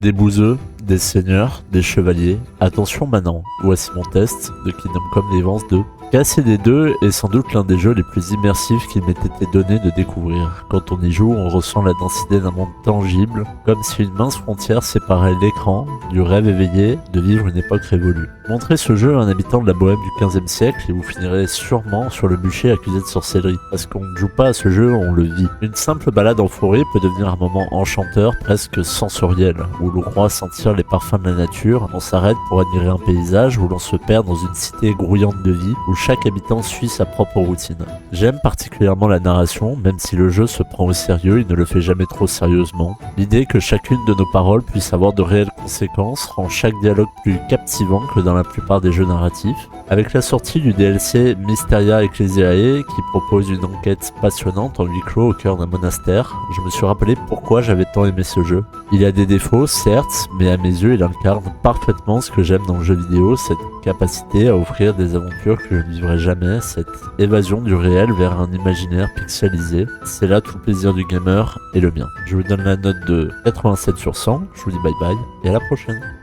Des bouseux, des seigneurs, des chevaliers. Attention maintenant, voici mon test de Kingdom Come Deliverance 2. KCD2 est sans doute l'un des jeux les plus immersifs qu'il m'ait été donné de découvrir. Quand on y joue, on ressent la densité d'un monde tangible, comme si une mince frontière séparait l'écran du rêve éveillé de vivre une époque révolue. Montrez ce jeu à un habitant de la Bohème du 15e siècle et vous finirez sûrement sur le bûcher accusé de sorcellerie, parce qu'on ne joue pas à ce jeu, on le vit. Une simple balade en forêt peut devenir un moment enchanteur, presque sensoriel, où l'on croit sentir les parfums de la nature, on s'arrête pour admirer un paysage, où l'on se perd dans une cité grouillante de vie, où chaque habitant suit sa propre routine. J'aime particulièrement la narration, même si le jeu se prend au sérieux, il ne le fait jamais trop sérieusement. L'idée que chacune de nos paroles puisse avoir de réelles conséquences rend chaque dialogue plus captivant que dans la plupart des jeux narratifs. Avec la sortie du DLC Mysteria Ecclesiae, qui propose une enquête passionnante en huis clos au cœur d'un monastère, je me suis rappelé pourquoi j'avais tant aimé ce jeu. Il y a des défauts, certes, mais à mes yeux, il incarne parfaitement ce que j'aime dans le jeu vidéo, cette capacité à offrir des aventures que je ne vivrai jamais, cette évasion du réel vers un imaginaire pixelisé. C'est là tout le plaisir du gamer et le mien. Je vous donne la note de 87 sur 100, je vous dis bye bye et à la prochaine.